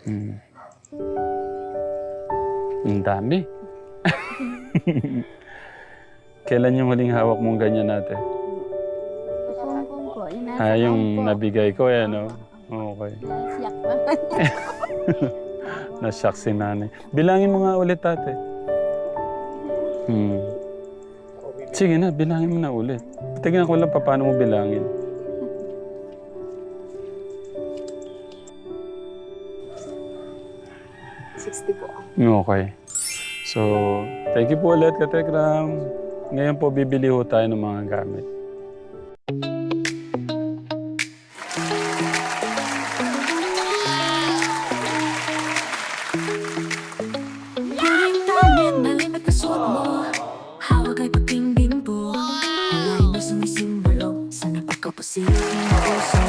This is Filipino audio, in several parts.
Hmm. Ang dami. Kailan yung huling hawak mong ganyan natin? Kumpong po. Yung nasa Ah, kahon yung po. nabigay ko, no? Okay. Nasiyak na. Nashock si nanay. Bilangin mo nga ulit, ate. Hmm. Sige na, bilangin mo na ulit. Tignan ko lang paano mo bilangin. Po. Okay. So, thank you po ulit, Katekram. Ngayon po, bibili ho tayo ng mga gamit. Yaring tangin, malimit na suot mo. Hawak ay pagbingbing po. Alay mo sumisimbolo sa napagkaposibleng puso.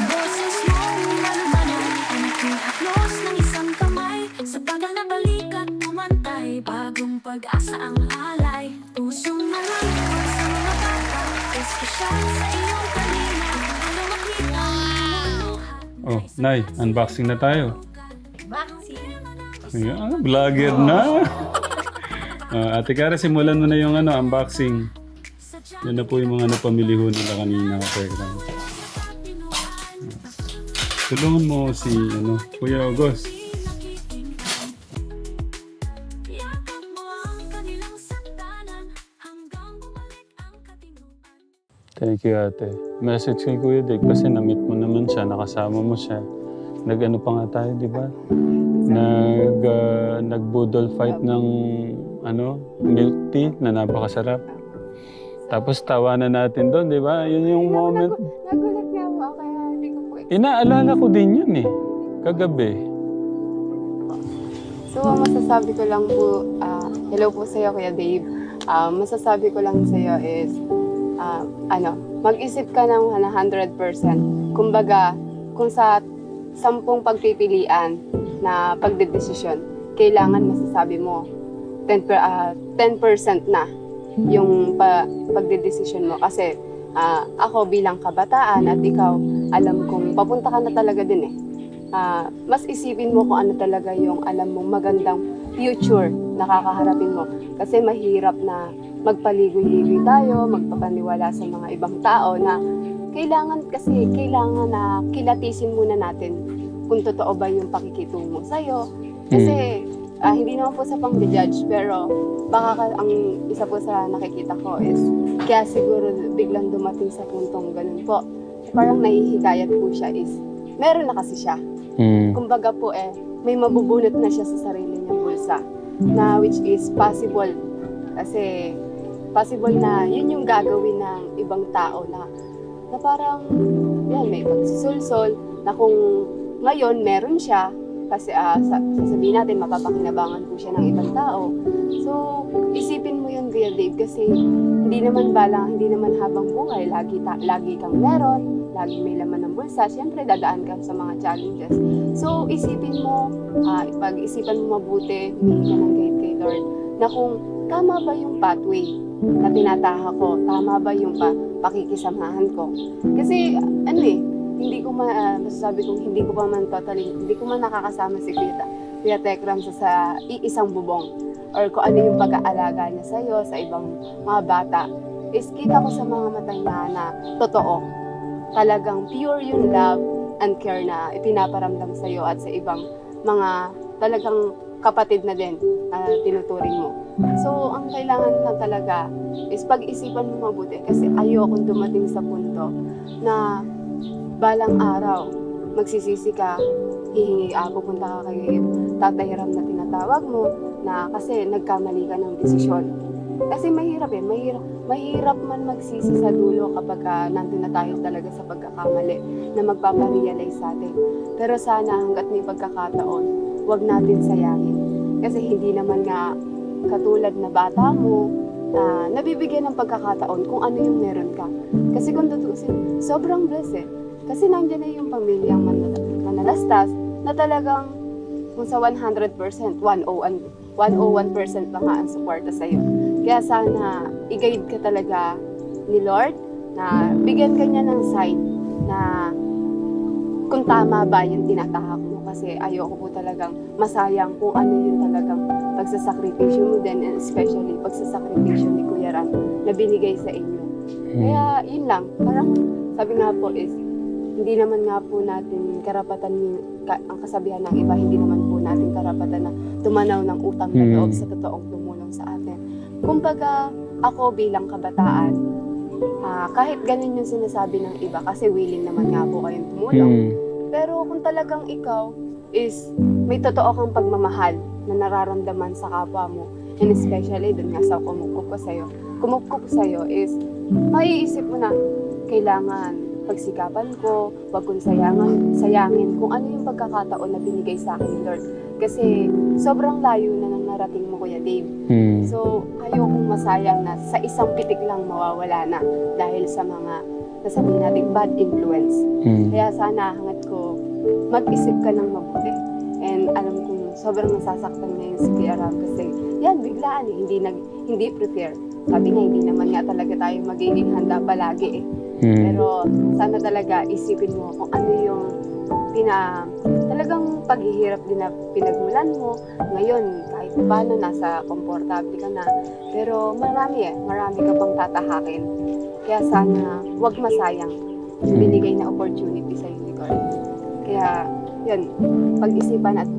Boses mong malumanay ay nakihaplos ng isang kamay. Sa bagal na balikat pumantay, bagong pag-asa ang alay. Pusong malangkot sa mga bata, espesyal sa iyong kanina. Ano makita ang Oh, Nay, unboxing na tayo. Vaccine. Ah, vlogger na. Ate Cara, simulan mo na yung unboxing. Yan na po yung mga napamili ho nila kanina. Katekram. Tulungan mo si Kuya August. yakap mo ang kanilang sakdanan hanggang bumalik ang katiguan. Thank you, ate. Message kay Kuya Dick kasi na-meet mo naman siya, nakasama mo siya. Nag-ano pa nga tayo, di ba? Nag-boodle fight ng milk tea na napakasarap. Tapos tawanan natin doon, di ba? Yun yung moment. Nagulat nga po ako, kaya hindi ko po Inaalala ko din yun eh. Kagabi. So, ang masasabi ko lang po, hello po sa'yo, Kuya Dave. Masasabi ko lang sa'yo is, mag-isip ka ng 100%. Kumbaga, kung sa 10 pagpipilian na pagdedesisyon, kailangan masasabi mo 10% na yung pagdedesisyon mo. Kasi ako bilang kabataan at ikaw, alam kong papunta ka na talaga din eh. Mas isipin mo kung ano talaga yung alam mong magandang future na kakaharapin mo. Kasi mahirap na magpaligoy-ligoy tayo, magpapaniwala sa mga ibang tao na kailangan na kilatisin muna natin kung totoo ba yung pakikitungo sa'yo. Kasi hindi naman po sa pang-judge, pero baka ang isa po sa nakikita ko is kaya siguro biglang dumating sa puntong ganun po. Parang nahihikayat po siya is meron na kasi siya. Kumbaga po may mabubunot na siya sa sarili niyang bulsa na which is possible kasi possible na yun yung gagawin ng ibang tao na parang yan may pagsusulsol na kung ngayon meron siya kasi sasabihin natin mapapakinabangan po siya ng ibang tao. So isipin mo yun, Kuya Dave, kasi hindi naman habang buhay lagi kang meron, lagi may laman ng bulsa, syempre dadaan ka sa mga challenges. So isipin mo, pag-isipan mo mabuti, humingi ka ng guide kay Lord na kung tama ba yung pathway na tinataha ko, tama ba yung pakikisamahan ko. Kasi hindi ko masasabi kong hindi ko man nakakasama si Kuya Tekram sa iisang bubong or kung ano yung pag-aalaga niya sa'yo, sa ibang mga bata, is kita ko sa mga mata niya na totoo. Talagang pure yung love and care na ipinaparamdam sa'yo at sa ibang mga talagang kapatid na din na tinuturing mo. So, ang kailangan lang talaga is pag-isipan mo mabuti kasi ayokong dumating sa punto na balang araw, magsisisi ka, pupunta ka kay Tatay Ram na tinatawag mo na kasi nagkamali ka ng desisyon. Kasi mahirap mahirap man magsisi sa dulo kapag nandun na tayo talaga sa pagkakamali na magpaparealize sa atin. Pero sana hanggat may pagkakataon, huwag natin sayangin. Kasi hindi naman nga katulad na bata mo, nabibigyan ng pagkakataon kung ano yung meron ka. Kasi kung tutusin, sobrang blessed. Kasi nandiyan na yung pamilyang manalastas na talagang kung sa 100%, 101% pa nga ang suporta sa'yo. Kaya sana i-guide ka talaga ni Lord na bigyan ka niya ng sign na kung tama ba yung tinatahak mo. Kasi ayoko po talagang masayang kung ano yung talagang pagsasakripisyo mo din, and especially pagsasakripisyo ni Kuya Ram na binigay sa inyo. Kaya yun lang, parang sabi nga po is, hindi naman nga po natin karapatan ang kasabihan ng iba, hindi naman po natin karapatan na tumanaw ng utang na loob sa totoong tumulong sa atin. Kumbaga, ako bilang kabataan, kahit ganun yung sinasabi ng iba, kasi willing naman nga po kayong tumulong, pero kung talagang ikaw is may totoo kang pagmamahal na nararamdaman sa kapwa mo, and especially dun nga sa kumupkup ko sa'yo is, maiisip mo na, kailangan pagsikapan ko, wag kong sayangin kung ano yung pagkakataon na binigay sa akin ni Lord. Kasi sobrang layo na nang narating mo, Kuya Dave. So, ayokong masayang na sa isang pitik lang mawawala na dahil sa mga, nasabihin natin, bad influence. Kaya sana, hangat ko, mag-isip ka ng mabuti. And alam kong sobrang nasasaktan ngayon si Kuya Ram kasi yan, biglaan hindi prepare. Sabi nga, hindi naman nga talaga tayo magiging handa palagi eh. Pero sana talaga isipin mo kung ano yung talagang paghihirap din na pinagmulan mo. Ngayon, kahit paano, nasa komportable ka na. Pero marami ka pang tatahakin. Kaya sana, huwag masayang yung binigay na opportunity sa ni God. Kaya, yun, pag-isipan at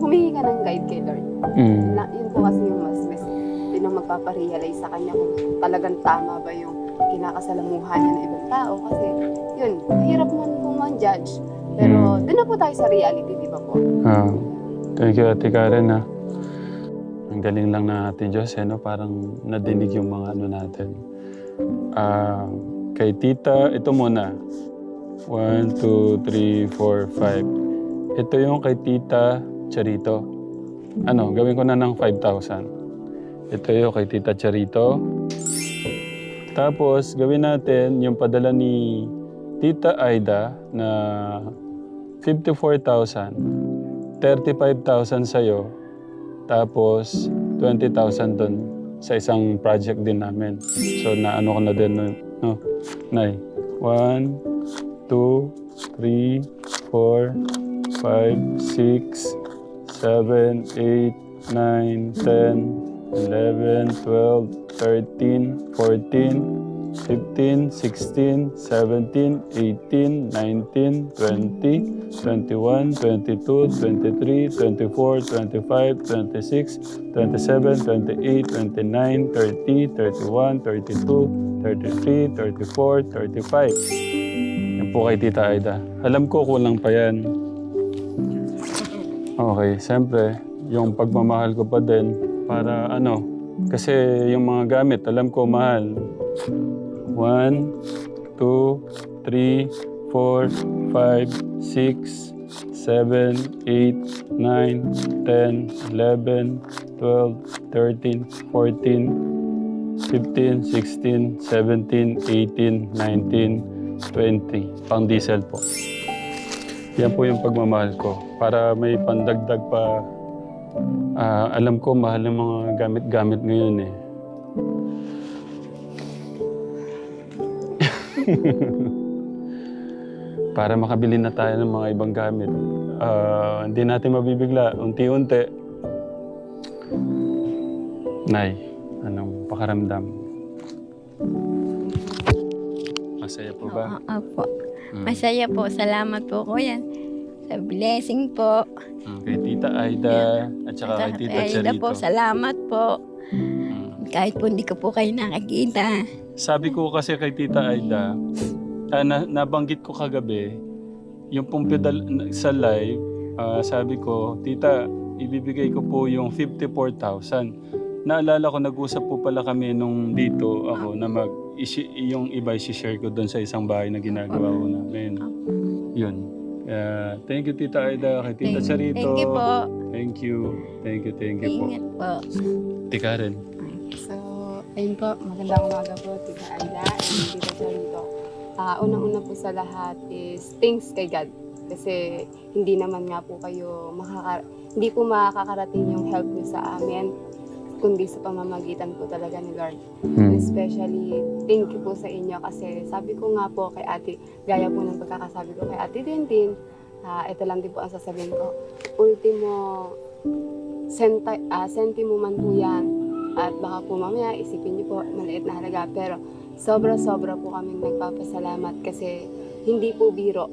humingi ka ng guide kay Lord. Yun po kasi yung mas best. Yun ang magpaparealize sa kanya kung talagang tama ba yung kinakasalamuhan niya ng ibang tao. Kasi, yun, mahirap man kung man-judge. Pero, doon na po tayo sa reality, di ba po? Thank you, Ate Karen, ha. Ang galing lang na Ate Diyos, no? Parang nadinig yung mga ano natin. Kay Tita, ito muna. 1, 2, 3, 4, 5. Ito yung kay Tita Charito. Gawin ko na ng 5,000. Ito yung kay Tita Charito. Tapos, gawin natin yung padala ni Tita Aida na 54,000. 35,000 sa'yo. Tapos, 20,000 doon sa isang project din namin. So, naano ko na din, no? Nay. 1, 2, 3, 4, 5, 6, 7, 8, 9, 10, 11, 12, 13, 14, 15, 16, 17, 18, 19, 20, 21, 22, 23, 24, 25, 26, 27, 28, 29, 30, 31, 32, 33, 34, 35. Yan po kay Tita Aida. Alam ko kulang pa yan. Okay, siyempre, yung pagmamahal ko pa din para kasi yung mga gamit, alam ko mahal. 1, 2, 3, 4, 5, 6, 7, 8, 9, 10, 11, 12, 13, 14, 15, 16, 17, 18, 19, 20. Pang diesel po. Yan po yung pagmamahal ko. Para may pandagdag pa. Alam ko mahal ng mga gamit-gamit ngayon eh. Para makabili na tayo ng mga ibang gamit. Hindi natin mabibigla. Unti-unti. Nay, anong pakaramdam? Masaya po ba? Opo. Masaya po. Salamat po, Kuya. Sa blessing po. Kay Tita Aida at saka kay Tita Aida Charito. po, salamat po. Kahit po hindi ko po kayo nakakita. Sabi ko kasi kay Tita Aida, nabanggit ko kagabi, yung pong pedal sa live, sabi ko, Tita, ibibigay ko po yung 54,000. Naalala ko, nag-usap po pala kami nung dito ako na yung iba i-share ko doon sa isang bahay na ginagawa ko namin. Yun. Thank you, Tita Aida, kay Tita Charito. Thank you po. Thank you. Thank you po. Ingat po. Tika rin. So, ayun po, magandang umaga po, Tita Aida and Tita Charito. Unang-una po sa lahat is thanks kay God. Kasi hindi naman nga po kayo hindi po makakarating yung help niyo sa amin, kundi sa pamamagitan po talaga ni Lord. And especially, thank you po sa inyo kasi sabi ko nga po kay ate, gaya po ng pagkakasabi ko kay ate Tintin, ito lang din po ang sasabihin ko. Ultimo, sentimo man po yan. At baka po mamaya isipin niyo po maliit na halaga. Pero sobra-sobra po kami nagpapasalamat kasi hindi po biro.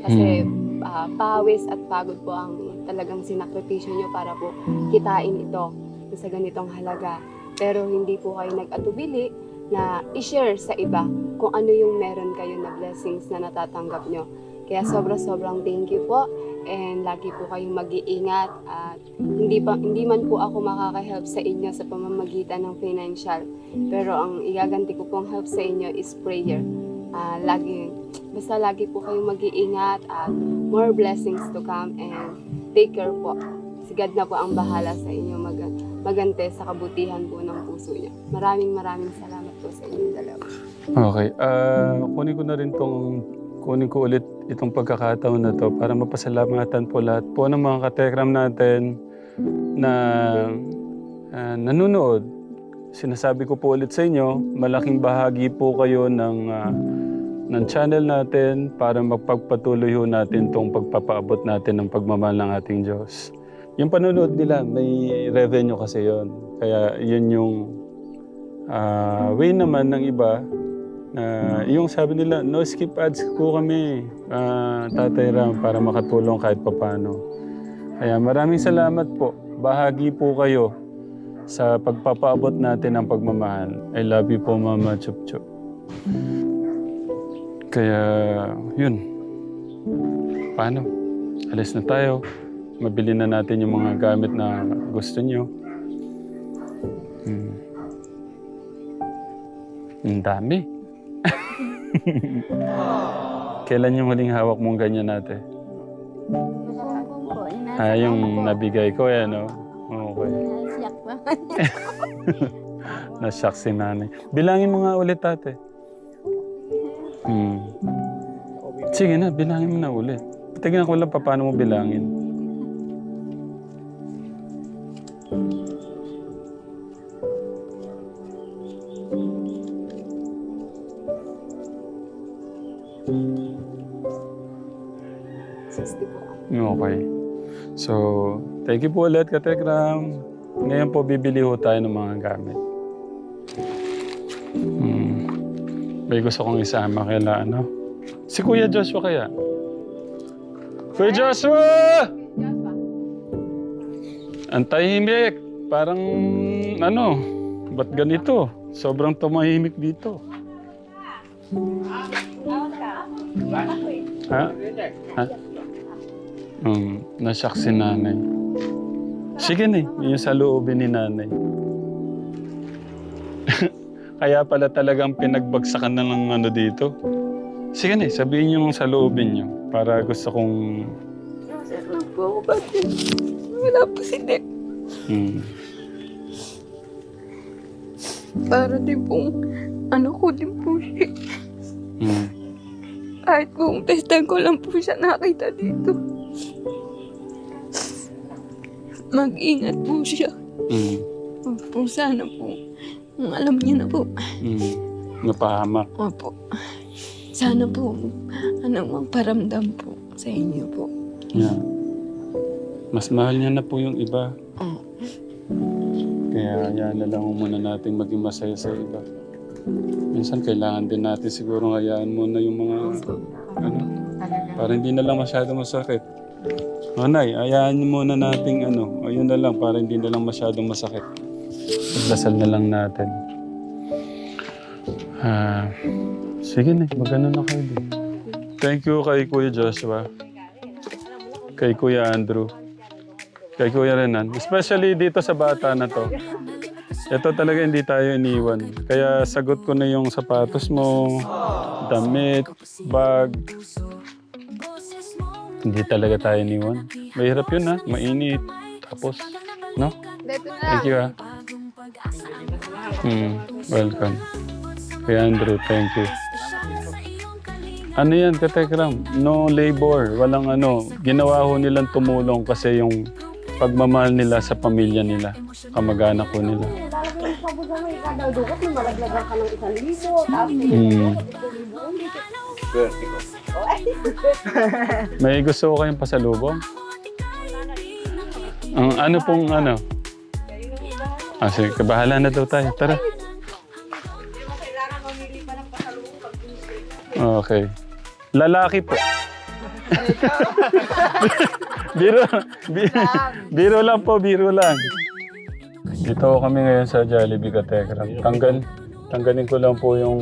Kasi pawis at pagod po ang talagang sinakripisyo niyo para po kitain ito sa ganitong halaga. Pero hindi po kayo nag-atubili na i-share sa iba kung ano yung meron kayo na blessings na natatanggap nyo. Kaya sobrang thank you po and lagi po kayong mag-iingat at hindi man po ako makaka-help sa inyo sa pamamagitan ng financial. Pero ang igaganti ko pong help sa inyo is prayer. Basta lagi po kayong mag-iingat at more blessings to come and take care po. Si God na po ang bahala sa inyo magante sa kabutihan po ng puso niyo. Maraming salamat po sa inyong dalawa. Okay. Kunin ko ulit itong pagkakataon na to para mapasalamatan po lahat po ng mga katekram natin na nanonood. Sinasabi ko po ulit sa inyo, malaking bahagi po kayo ng channel natin para magpagpatuloy ho natin itong pagpapaabot natin ng pagmamahal ng ating Diyos. Yung panonood nila, may revenue kasi yon. Kaya yun yung way naman ng iba na yung sabi nila, no skip ads po kami, Tatay Ram, para makatulong kahit papano. Kaya maraming salamat po. Bahagi po kayo sa pagpapaabot natin ng pagmamahal. I love you po, Mama Chup Chup. Kaya, yun. Paano? Alis na tayo. Mabili na natin yung mga gamit na gusto nyo. Ang dami. Kailan yung huling hawak mong ganyan natin? Yung nabigay ko, no? Okay. Nasyak pa. Nasyak si nanay. Bilangin mo nga ulit, tate. Sige na, bilangin mo na ulit. Tignan ko lang paano mo bilangin. Okay. So, thank you po ulit, Katekram. Ngayon po, bibili ho tayo ng mga gamit. May gusto kong isama kaila, ano? Si Kuya Joshua kaya? Kuya Joshua! Ang tahimik. Parang, ba't ganito? Sobrang tumahimik dito. Ha? Nasyak si nanay. Sige na, yung sa loobin ni nanay. Kaya pala talagang pinagbagsakan na ng dito. Sige na, sabihin yung sa loobin niyo para gusto kong... Wala po si Dek. Para din pong ko din po siya. Kahit kung testan ko lang po siya nakita dito. Mag-ingat po siya. Opo, sana po. Alam niya na po. Napahamak. Opo. Sana po, magparamdam po sa inyo po. Yeah. Mas mahal niya na po yung iba. Kaya hayaan na lang muna natin maging masaya sa iba. Minsan kailangan din natin siguro hayaan muna yung mga para hindi na lang masyado masakit. Nay, hayaan muna nating ayun na lang para hindi na lang masyadong masakit. Pagdasal na lang natin. Sige na, magano na kayo din. Thank you kay Kuya Joshua. Kay Kuya Andrew. Kay Kuya Renan. Especially dito sa bata na to. Ito talaga hindi tayo iniwan. Kaya sagot ko na yung sapatos mo, damit, bag. Hindi talaga tayo iniwan. Mahirap yun ha, mainit. Tapos, no? Thank you ha. Welcome. Kay Andrew, thank you. Ano yan, Katekram? No labor, walang Ginawa ho nilang tumulong kasi yung pagmamahal nila sa pamilya nila, kamag-anak ko nila. Swerte ko. May gusto ko kayong pasalubong? Ang ano pong ano? Sige, bahala na daw tayo. Tara. Okay. Lalaki po. biro, biro lang po, biro lang. Dito kami ngayon sa Jollibee Katekram. Tanggalin ko lang po yung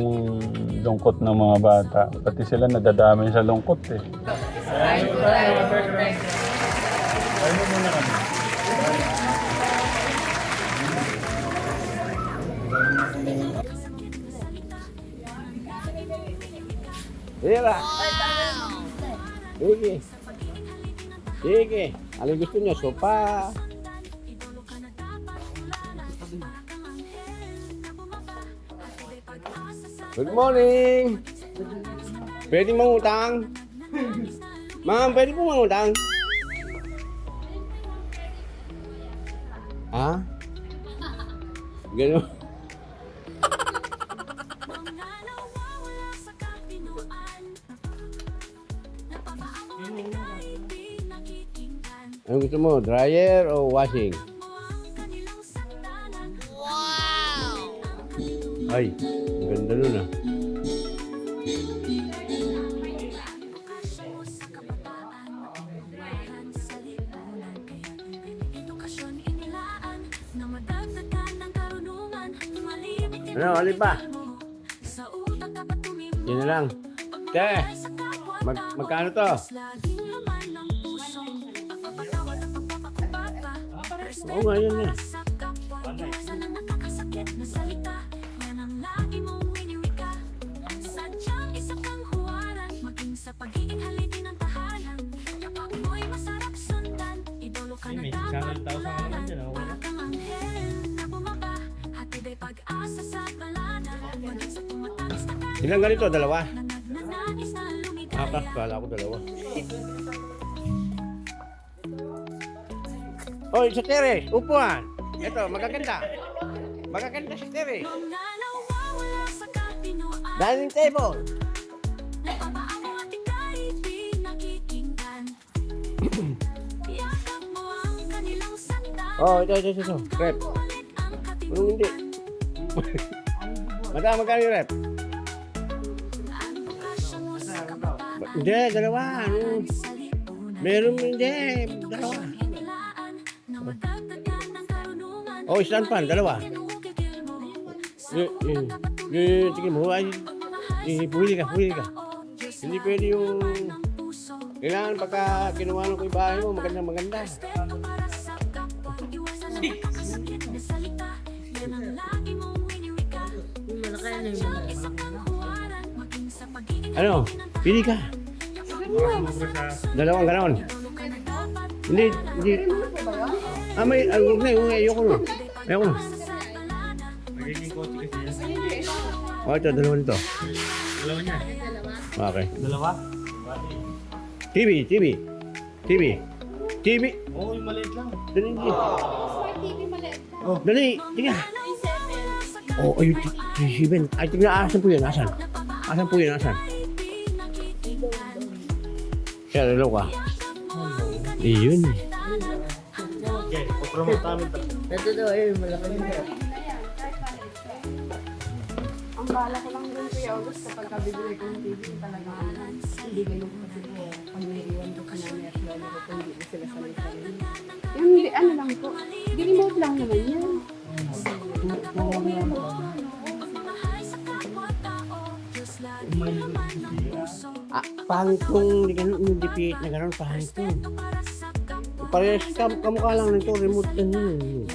lungkot ng mga bata. Pati sila nadadamay sa lungkot eh. Hira! Sige. Sige. Ano gusto niyo? Sopa? Good morning! Pwede mangutang? Ma'am, pwede po mangutang? Ha? Gano'n? Ano gusto mo? Dryer o washing? Ay, ang ganda nun ah. Ano, alin pa? Yan na lang. Te, magkano to? Oo nga, yan na. Ilang ganito? Dalawa? Apat, kala ko dalawa. Oy, sa terrace, upuan. Ito, magaganda. Magaganda sa terrace. Dining table. Oh, ito. Rep. Anong hindi? Madam, magkano yung rep? Hindi, dalawa. Meron hindi. Dalawa. Oh, isang pan, dalawa. Sige mo, ay, puli ka. Hindi pwede yung, kailangan pagka kinuha ko yung bahay mo, maganda. Ano? Pili ka. Dalawang ganon. Hindi. May, ayoko na. Magiging kotse kasi yan. Oh, ito, dalawa nito. Dalawa niya. Okay. Dalawa? TV. Oo, yung maliit lang. Dali. Dali, tingnan. Oh, ayun, 37. Ay, tingnan, asan po yun? Asan? Kaya, dalawa ka. Iyon. Okay, promote namin ito. Ang bala ko lang doon, Kuya August, kapag kabibili ko ng TV, talaga hindi ganun kasi po. Pag naiiwan ko ka namin at lalo ko kung hindi ko sila sanay-sanay. Yung ano lang po, remote lang naman yan. Pangitong, hindi ganun, yung dipit na ganun, pangitong. Parehas kamukha lang nito, remote na yun.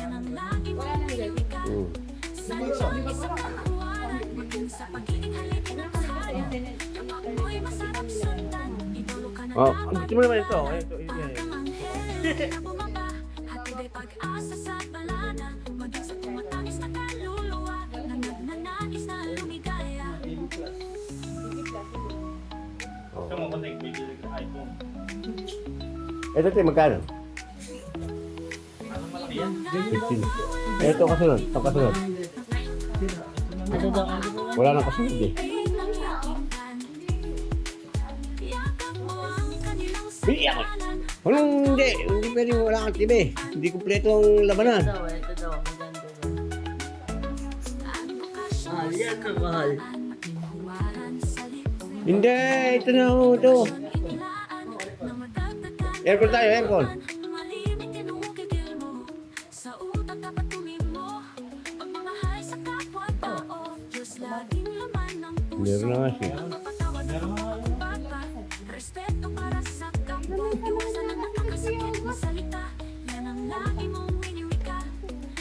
Oh, gusto mo naman ito. Ito mo kung nagbibili ng iPhone. Ito tayo, magkano? Ayan. 15. Ito kasunod. Wala nang kasunod eh. Bili ako. Anong hindi? Hindi pwedeng wala kang TV. Hindi kumpleto ang labanan. Ito daw, maganda daw. Mahal yan na mahal. Hindi, ito na ako, ito. Aircon tayo, aircon. Meron na nga siya. Respeto para sa kapwa, iwasan ang nakakasakit na salita. Yan ang lagi mong winiwika.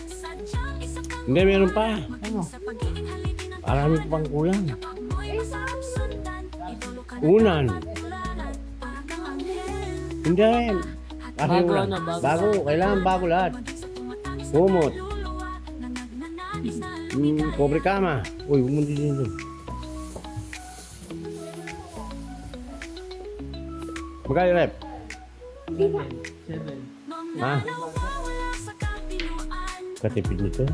Sadyang isa kang Hindi, meron pa. sa pagiging haligi ng Marami pa pang kulang. kapag mo'y masarap sundan. Idolo ka na Unan. tularan, para kang anghel. Hindi. Kasi Bago ulan. na, bago. Bago. Kailangan bago lahat. Humot. Luluwa na nagnanais na Pobre kama. Uy, humundi din doon. Magkano rep? 7. Ha? wala sa kapinuan. Katipid nito.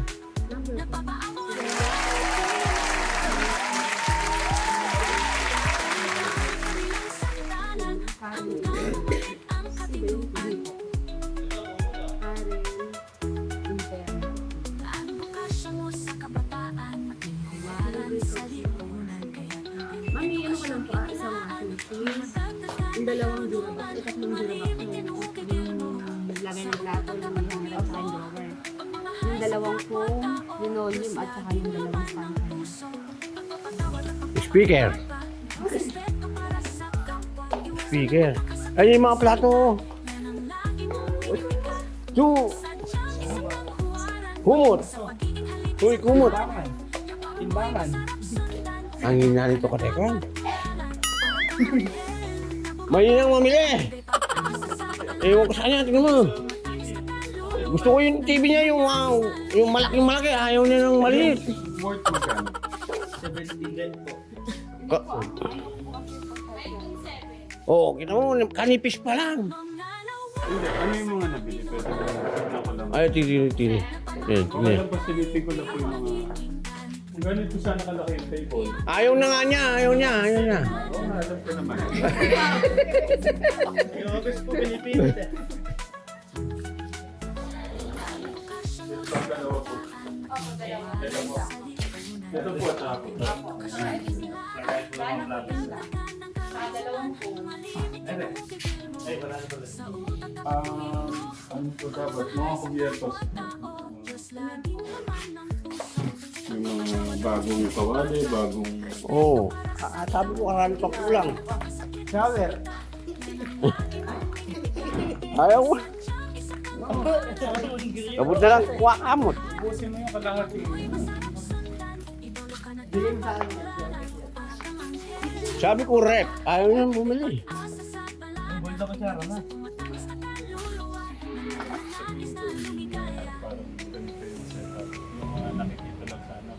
Advokasya mo sa kabataan, maging huwaran sa lipunan. Kaya Mami, ano ko lang po, isang machine. Yung dalawang durabak, tatlong durabak ko. Yung lagay ng plato, yung hanger at saka yung drawer. Yung dalawang foam, linoleum at saka yung dalawang stand fan. Speaker. Speaker. Ay, yung mga plato. Su. Humot. Uy, kumot. Timbangan. Ang hina nito katekran. Mahinang mamili. Ewan ko sa kanya, tingnan mo. Gusto ko yung TV niya, yung malaking malaki. Ayaw niya ng maliit. Worth mo ka. 17 din po. Oo, kita mo, kanipis pa lang. Hindi, ano yung mga nabili? Pwede ba ako lang? Ay, tiri. Yan, Okay lang po, silipin ko na po yung mga... Ganito sana kalaki yung table. Ayaw na nga niya, ayaw niya. Oo, alam ko naman. Yung office po, Pilipinas eh. Ito ang dalawa po. Ito po, tapo. Kahit mo lang labis na. Ay, wala na pala. Ano po dapat? Mga kubyertos. Yung mga bagong kawali, bagong... Oo. Sabi ko, karami pa kulang. Shower. Ayaw ko. Kabut na lang kuha kamot. Ubusin mo yung kalahati. Sabi ko, rep. Ayaw niya bumili. Yung bulda ko siya, Rana. Parang ganito yung setup. Yung mga nakikita lang sana.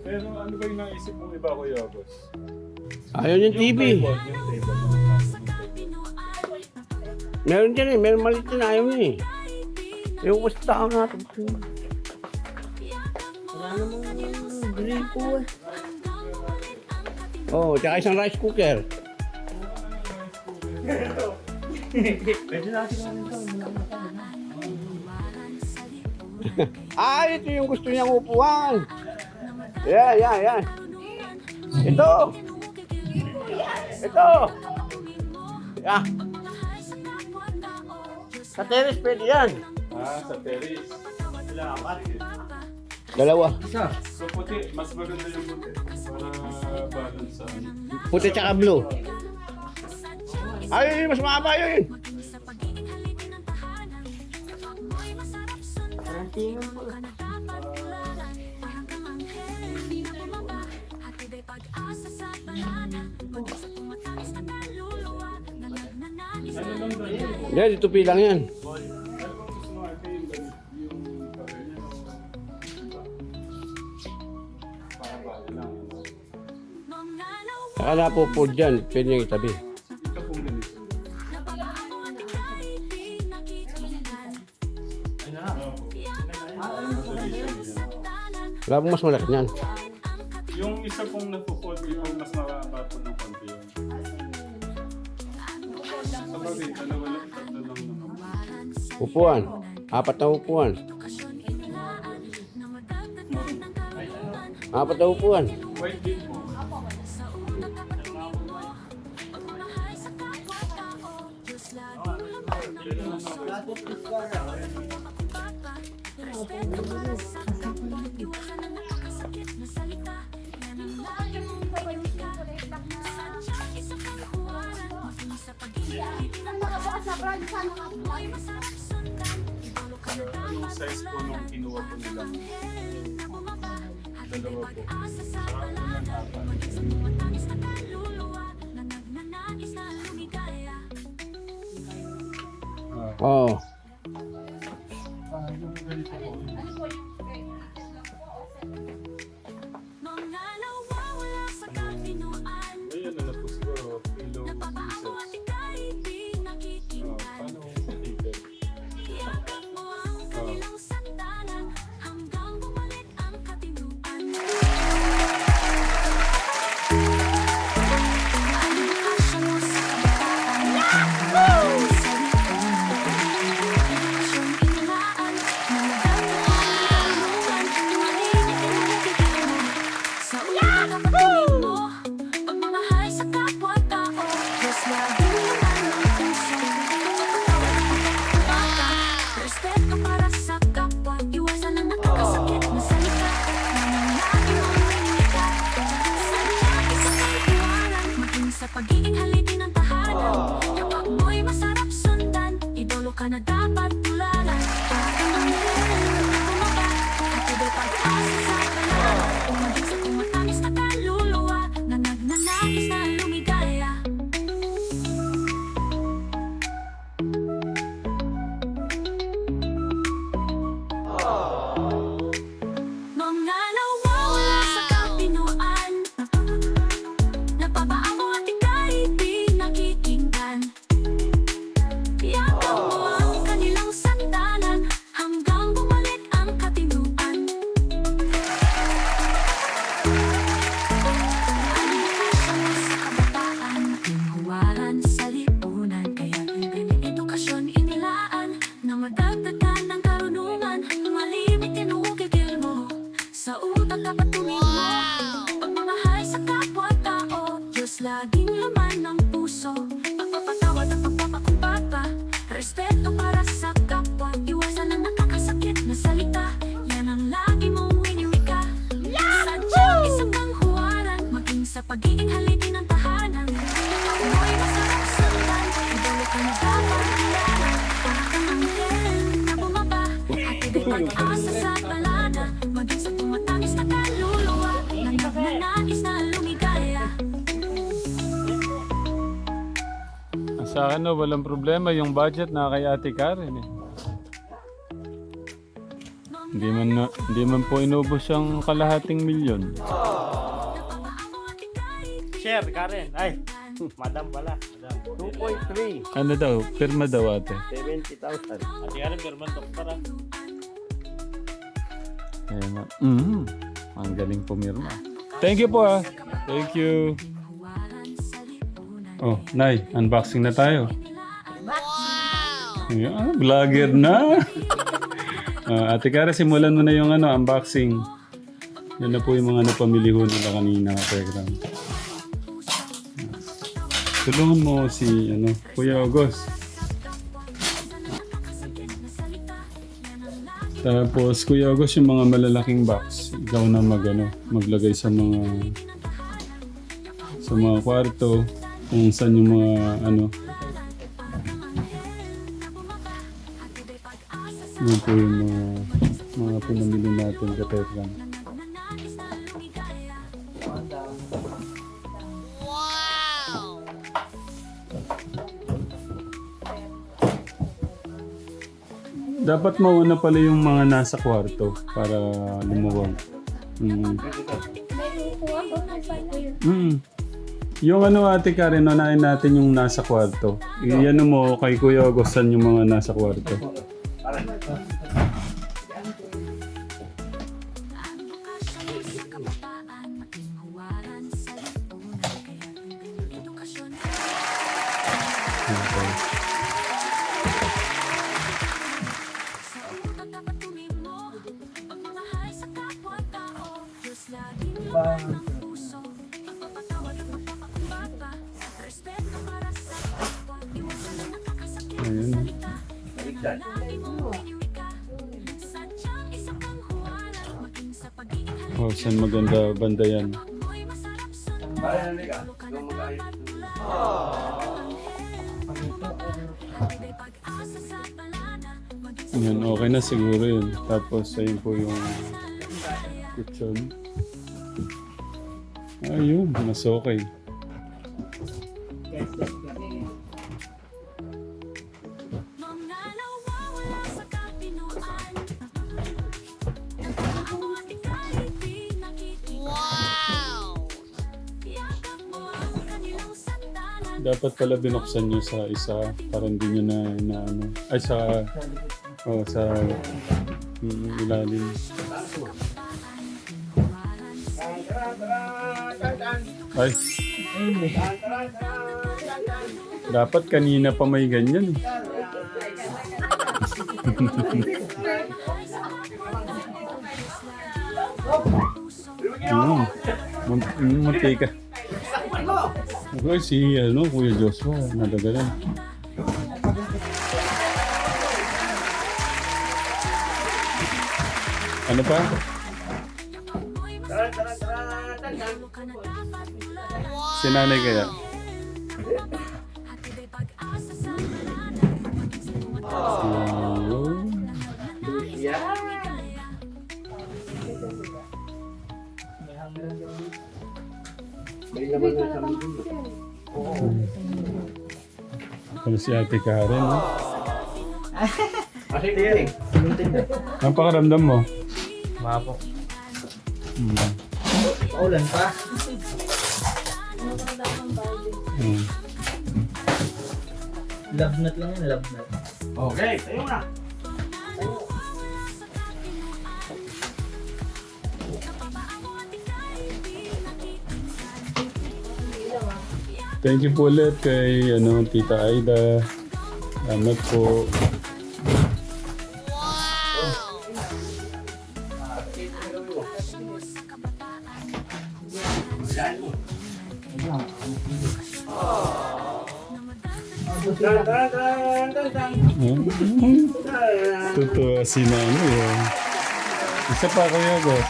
Pero ano ba yung naisip mong iba, Kuya August? Ayaw niya TV. Yung table. Meron dyan eh. Meron maliit din. Ayaw niya eh. Yung basta ako natin. Wala namang gripo eh. Oo, tsaka isang rice cooker. Pwede natin namin ito. Ito yung gusto niyang upuan. Yan. Ito. Sa terrace pwede yan. Sa terrace. Sila, apat. Dalawa. So puti, mas maganda yung puti. Para balance sa ano. Puti tsaka blue. Ay, mas mahaba yun. Parang tingin po. Ano lang ba yun? Yan, dito pilang yan. Ano bang gusto mo ate yung papel niya? Para bali lang. Saka na po po dyan. Pwede niyang itabi. Ito pong ganito. Wala pong mas malaki niyan. Yung isa pong napo-fold, yung mas mababa po ng konti yun. Sorry, dalawa lang, tatlo lang naman. Upuan. 4 na upuan. 4 na upuan. White din po. Yung size po nung kinuha po nila. Dalawa po. Saka unang apat. Oo. Yung ganito po. Ayan na po siguro. Pillow pieces. Paano sa ticket? Sa una na pagtingin mo, pagmamahal sa kapwa-tao, Diyos lagi naman ang puso. Bata, respeto para sa kapwa, iwasan ang nakakasakit na salita, nananagi mong nililikha. Sadyang isang iiwanan, maging sa pagiging haligi ng tahanan. Kapag mo'y masarap sundan, idolo ka na dapat tularan. Para kang anghel na bumaba, at iba'y pag-asa sa kalan. Umagin sa tumatamis na kaluluwa, na nagnanais na lumigaya. Mga nawawala sa kapinuan, napapaamo at ika'y di nakikinggan. Yakap mo ang kanilang sandalan, hanggang bumalik ang katinuan. Ang edukasyon mo sa kabataan, tinuwaran sa lipunan. Kaya ang edukasyon inilaan, na madagdagan ng karunungan. Malimit tinukikil mo, sa utak dapat tumingin mo. Pagmamahal sa kapwa-tao, Diyos laging laman ng puso. Pagpapatawad at pagpapakumbaba, respeto para sa kapwa, iwasan ang nakakasakit na salita. Yan ang lagi mong winiwika. Sadyang isang kang huwaran, maging sa pagiging haligi ng tahanan. Kapag mo'y masarap sundan, idolo ka na dapat tularan. Para kang anghel na bumaba, at iba'y pag-asa sa balana. Maging sa tumatamis na kaluluwa, na nagnanais na lumigaya. Sa akin na walang problema yung budget na kay Ate Karen eh. Hindi man po inubos yung kalahating milyon. Share, Karen. Ay, madam pala. Madam. 2.3. Ano daw? Pirma daw ate. 70,000. Ate Karen, Berman, doktor ah. Ayan na. Ang galing pumirma. Thank you po ah. Thank you. Oh, Nay, unboxing na tayo. Wow! Vlogger na. Ate Karen, simulan mo na yung unboxing. Yan na po yung mga napamili ho nila kanina. Telegram. Tulungan mo si Kuya August. Tapos Kuya August, yung mga malalaking box, ikaw na maglagay sa mga kwarto, kung saan yung yun po yung mga pinamili natin sa Telegram. Dapat mauna pala yung mga nasa kwarto para lumuwag. Yung Ate Karen, unahin natin yung nasa kwarto. Iyan mo kay Kuya Augustan yung mga nasa kwarto. Okay. Ayun. Oh, saan maganda banda yan? Yan, okay na siguro yun. Tapos, ayun po yung kitchen. Ayun, mas okay. Mga nawawala sa kapinuan. Ako at ika'y di nakikita. Yakap mo ang kanilang sandalan. Dapat pala binuksan nyo sa isa para hindi nyo na ano. Ay, sa... Oh, sa... ilalim. Ay. Dapat kanina pa may ganyan eh. Matay ka. Okay, si Kuya Joshua, nadagalan. Ano pa? Si nanay kaya? Ano si Ate Karen, no? Ang pakaramdam mo? Mapo. Paulan pa. Love nut lang yan, love nut. Okay, tayo na. Thank you po ulit kay Tita Aida. Salamat po. Totoo si Nano yan. Isa pa Kuya Gus.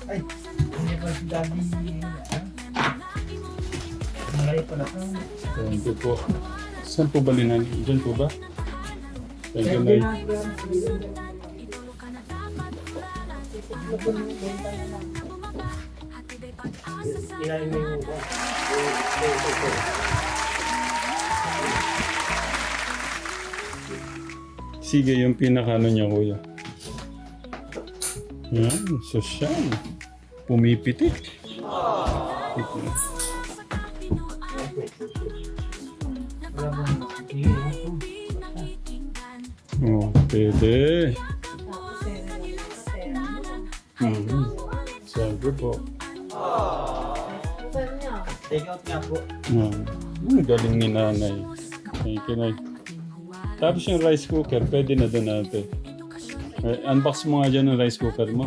Ay, hindi pa si Daddy. Malay pala ka. Thank you po. Saan po ba linan? Diyan po ba? Thank you, Nay. Kinain mo yung... Sige, yung pinakano niya, Kuya. Yan, sosyal. Pumipitik. Oh, pwede. Sabi po. Take out nga po. Galing ni nanay. Thank you, Nay. Tapos yung rice cooker, pwede na doon natin. Unbox mo nga dyan yung rice cooker mo.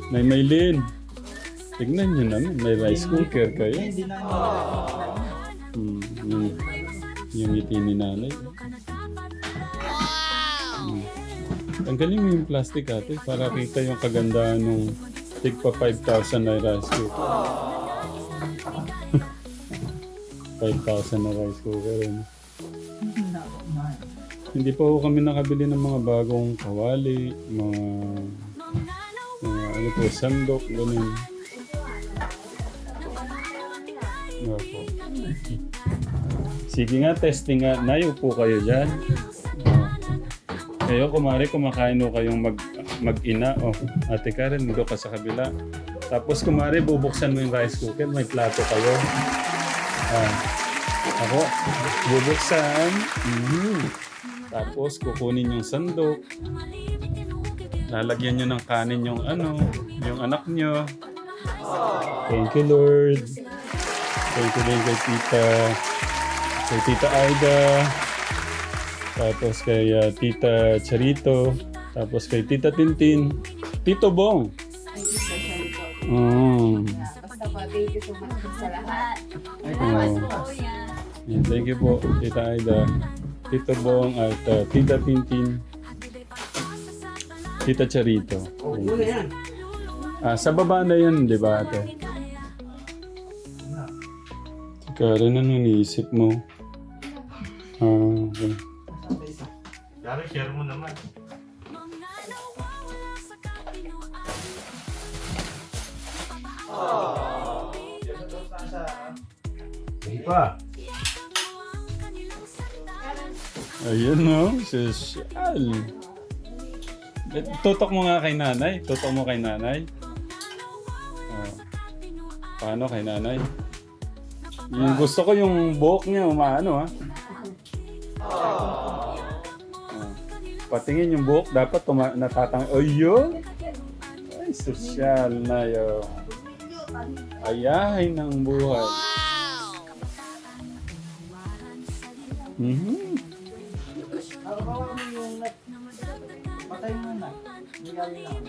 Nay Maylin, tignan nyo naman, may rice cooker kayo. Hindi na Yung ngiti ni nanay. Tanggalin mo yung plastic ate para kita yung kagandahan ng tigpa 5,000 na rice cooker. 5,000 na rice cooker. Hindi pa po kami nakabili ng mga bagong kawali, mga ano po, sandok, ganun. Opo. Sige nga, testing nga. Nayo po kayo dyan. Kayo, kumari, kumakain o kayong mag-ina. Ate Karen, dito ka sa kabila. Tapos kumari, bubuksan mo yung rice cooker. May plato kayo. Ako, bubuksan. Tapos kukunin yung sandok. lalagyan nyo ng kanin yung yung anak nyo. Thank you, Lord. Thank you din kay Tita Aida. Tapos kay Tita Charito. Tapos kay Tita Tintin. Tito Bong. Thank you especially po. Basta po, thank you so much po sa lahat. Yeah, thank you po, Tita Aida. Tito Bong at Tita Tintin. Tita Charito. Sa baba na yan, di ba, ate? Karen, ano iniisip mo? Okay. Dari, share mo naman. Sige pa. Ayun, no? Social. Tutok mo nga kay nanay. Tutok mo kay nanay. Paano kay nanay? Yung gusto ko yung buhok niya, umaano ha. Patingin yung buhok, dapat natatang... Oh, yun! Ay, sosyal na yun. Ayahin ng buhay. Patay mo na. Hindi gawin lang.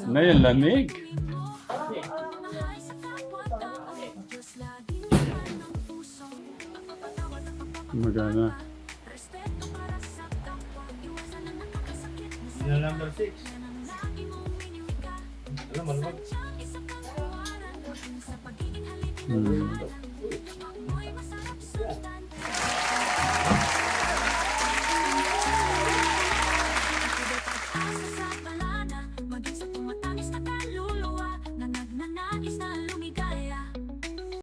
Na yung lamig. Magana. Yun na number 6. Alam mo, Hmm.